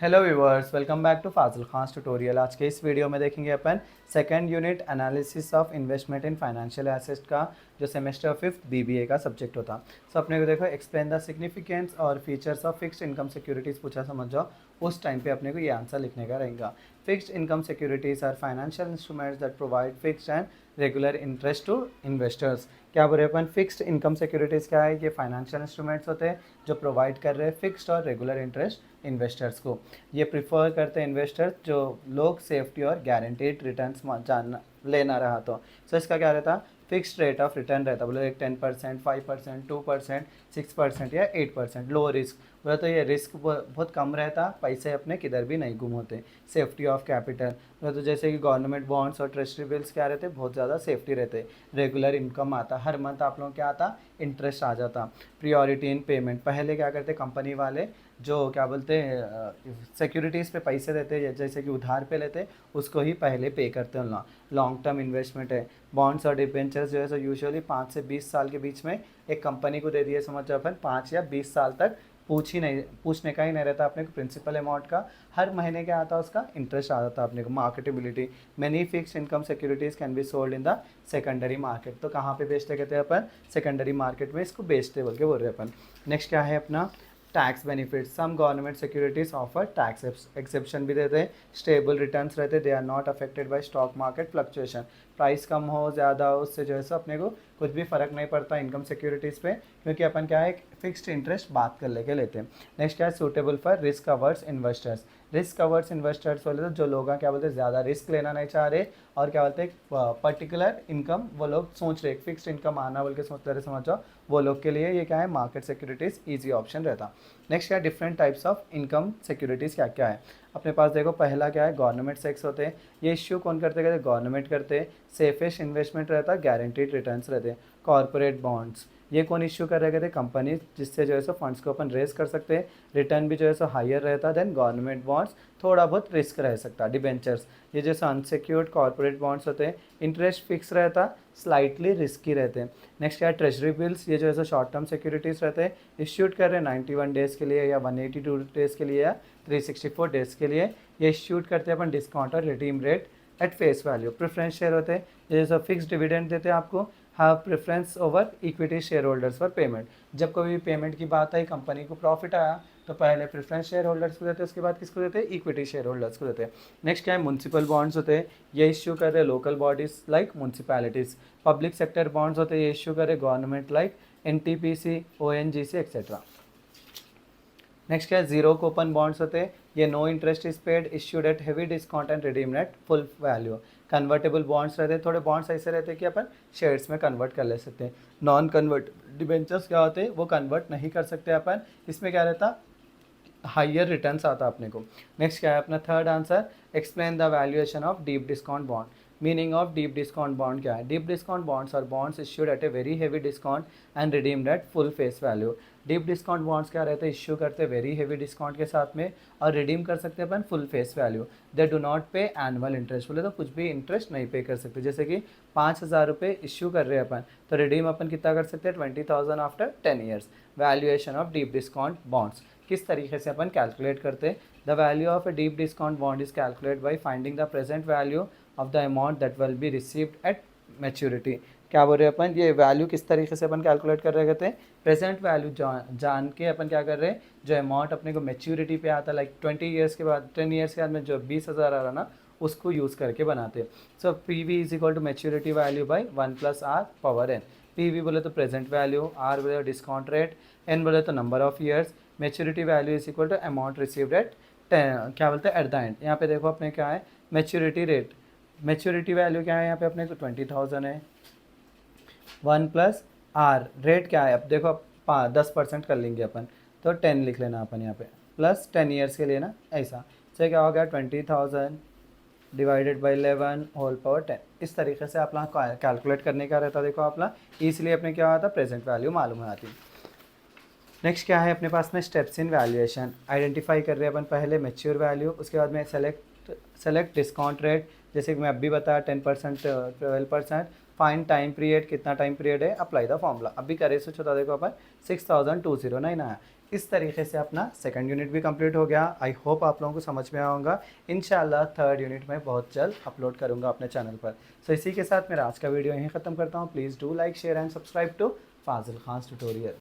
Hello viewers, welcome back to Fazil Khan tutorial. आज के इस वीडियो में देखेंगे अपन second unit analysis of investment in financial asset का जो सेमेस्टर फिफ्थ बीबीए का सब्जेक्ट होता। सो अपने को देखो एक्सप्लेन द सिग्निफिकेंस और features of fixed income securities पूछा, समझ जाओ उस टाइम पे अपने को ये आंसर लिखने का रहेगा। Fixed income securities are financial instruments that provide fixed and regular interest to investors. क्या बोले अपन, फिक्स्ड इनकम सिक्योरिटीज़ क्या है? ये फाइनेंशियल इंस्ट्रूमेंट्स होते हैं जो प्रोवाइड कर रहे हैं फिक्स्ड और रेगुलर इंटरेस्ट इन्वेस्टर्स को। ये प्रिफर करते हैं इन्वेस्टर्स जो लोग सेफ्टी और गारंटीड रिटर्न्स जानना लेना रहा तो इसका क्या रहता, फिक्स्ड रेट ऑफ रिटर्न रहता। बोले 10%, 5%, 2%, 6% या 8%। लो रिस्क बोले तो ये रिस्क बहुत कम रहता, पैसे अपने किधर भी नहीं गुम होते। सेफ्टी ऑफ कैपिटल बोले तो जैसे कि गवर्नमेंट बॉन्ड्स और ट्रेजरी बिल्स क्या रहते, बहुत ज़्यादा सेफ्टी रहते। रेगुलर इनकम आता, हर मंथ आप लोगों को क्या आता, इंटरेस्ट आ जाता। प्रियोरिटी इन पेमेंट, पहले क्या करते कंपनी वाले जो क्या बोलते हैं सिक्योरिटीज़ पे पैसे देते हैं, जैसे कि उधार पे लेते उसको ही पहले पे करते हैं ना। लॉन्ग टर्म इन्वेस्टमेंट है। बॉन्ड्स और डिबेंचर्स जो है सो यूजुअली 5 से 20 साल के बीच में एक कंपनी को दे दिए, समझ जाओ अपन 5 या 20 साल तक पूछने का ही नहीं रहता अपने को प्रिंसिपल अमाउंट का। हर महीने क्या आता उसका इंटरेस्ट आ जाता अपने को। Marketability, many fix income securities can be sold in the secondary market. तो कहाँ पे बेचते कहते हैं अपन, सेकेंडरी मार्केट में इसको बेचते बोल के बोल रहे हैं अपन। नेक्स्ट क्या है अपना, tax benefit. Some government securities offer tax exception भी देते हैं। स्टेबल रिटर्न्स रहते, they are not affected by stock market fluctuation. Price कम हो ज़्यादा हो उससे जो है सो अपने को कुछ भी फ़र्क नहीं पड़ता इनकम सिक्योरिटीज़ पे, क्योंकि अपन क्या है फिक्स्ड इंटरेस्ट बात कर लेके लेते हैं। नेक्स्ट क्या है, suitable for risk averse investors. Risk averse investors बोले तो जो लोग क्या बोलते हैं ज़्यादा रिस्क लेना नहीं चाह रहे और क्या बोलते हैं पर्टिकुलर इनकम वो लोग सोच रहे फिक्स्ड इनकम आना बोल के सोच रहे, समझो वो लोग के लिए ये क्या है मार्केट सिक्योरिटीज़ ईजी ऑप्शन रहता। नेक्स्ट क्या, different types of income securities क्या क्या है अपने पास। देखो पहला क्या है, गवर्नमेंट सेक्स होते हैं। ये इश्यू कौन करते कहते, गवर्नमेंट करते हैं। सेफेस्ट इन्वेस्टमेंट रहता, गारंटीड रिटर्न्स रहते हैं। कॉर्पोरेट बॉन्ड्स, ये कौन इश्यू कर रहे कहते, कंपनी जिससे जो है सो फंड्स को अपन रेस कर सकते हैं। रिटर्न भी जो है सो हायर रहता देन गवर्नमेंट बॉन्ड्स, थोड़ा बहुत रिस्क रह सकता। डिबेंचर्स, ये जैसे अनसिक्योर्ड कॉर्पोरेट बॉन्ड्स होते हैं, इंटरेस्ट फिक्स रहता, स्लाइटली रिस्की रहते हैं। नेक्स्ट क्या है, ट्रेजरी बिल्स, ये जो है सो शॉर्ट टर्म सिक्योरिटीज़ रहते हैं। इश्यूड कर रहे हैं 91 डेज़ के लिए या 182 डेज़ के लिए या 364 डेज़ के लिए। ये इश्यूड करते हैं अपन डिस्काउंट और redeem rate at face value. Preference share होते हैं, जैसे फिक्स डिविडेंड देते हैं आपको। Have preference over equity share holders for payment. जब कोई भी पेमेंट की बात आई, कंपनी को प्रॉफिट आया तो पहले प्रेफरेंस शेयर होल्डर्स को देते हैं, उसके बाद किसको देते हैं, इक्विटी शेयर होल्डर्स को देते हैं। नेक्स्ट क्या है, म्यूनसिपल बॉन्ड्स होते हैं, ये इश्यू कर रहे local bodies like municipalities. Public sector bonds होते हैं, ये इश्यू करे government like NTPC, ONGC etcetera. Next क्या है, जीरो कूपन बॉन्ड्स होते हैं, ये no interest is paid, issued at heavy discount and redeem at full value. Convertible bonds रहते हैं, थोड़े बॉन्ड्स ऐसे रहते हैं कि अपन शेयर्स में कन्वर्ट कर ले सकते हैं। नॉन कन्वर्ट डिबेंचर्स क्या होते हैं, वो कन्वर्ट नहीं कर सकते अपन, इसमें क्या रहता हाइयर रिटर्न्स आता अपने को। नेक्स्ट क्या है अपना third answer, explain the valuation of deep discount bond. Meaning of deep discount bond क्या है, डीप डिस्काउंट बॉन्ड्स और bonds issued at a very heavy discount and redeemed at full face value. Deep discount bonds क्या रहते हैं, issue करते हैं very heavy discount के साथ में और रिडीम कर सकते हैं अपन full face value. They do not pay annual interest, बोले तो कुछ भी इंटरेस्ट नहीं पे कर सकते। जैसे कि 5,000 रुपये इश्यू कर रहे हैं अपन तो रिडीम अपन कितना कर सकते हैं, 20,000 after 10 years. Valuation of deep discount bonds किस तरीके से अपन कैलकुलेट करते हैं, the value of a deep discount bond is calculate by finding the present value of the amount that will be received at maturity. क्या बोल रहे हैं अपन, ये वैल्यू किस तरीके से अपन कैलकुलेट कर रहे कहते हैं, प्रेजेंट वैल्यू जान के अपन क्या कर रहे हैं, जो अमाउंट अपने को मैच्योरिटी पे आता लाइक 20 ईयर्स के बाद 10 ईयर्स के बाद में जो 20,000 आ रहा ना उसको यूज़ करके बनाते हैं। So PV is equal to maturity value by 1+R⁴ PV बोले तो प्रेजेंट वैल्यू, R बोले तो डिस्काउंट रेट, N बोले तो number of years, maturity value is equal to amount received at क्या बोलते हैं एट द एंड। यहाँ पे देखो अपने क्या है मैच्योरिटी रेट, मैच्योरिटी वैल्यू क्या है यहाँ पे अपने को 20,000 है। 1+R रेट क्या है, अब देखो 10% कर लेंगे अपन तो 10 लिख लेना अपन यहाँ पे, प्लस 10 ईयर्स के लिए ना ऐसा। तो क्या हो गया 20,000 डिवाइडेड बाई 11 होल पावर 10। इस तरीके से अपना कैलकुलेट करने का रहता देखो अपना, इसलिए अपने क्या आता प्रेजेंट वैल्यू मालूम है आती। नेक्स्ट क्या है अपने पास में, स्टेप्स इन वैल्यूएशन। आइडेंटिफाई कर रहे हैं अपन पहले मैच्योर वैल्यू, उसके बाद में सेलेक्ट डिस्काउंट रेट, जैसे कि मैं अभी बताया 10%, 12%। फाइन टाइम पीरियड, कितना टाइम पीरियड है, अप्लाई द फॉर्मूला। अभी करे सोचो देखो अपन 6,209 आया। इस तरीके से अपना सेकंड यूनिट भी कंप्लीट हो गया। आई होप आप लोगों को समझ में आऊँगा। इंशाल्लाह थर्ड यूनिट में बहुत जल्द अपलोड करूँगा अपने चैनल पर। सो इसी के साथ मेरा आज का वीडियो यहीं ख़त्म करता हूँ। Please do like share and subscribe to Fazil Khan tutorial.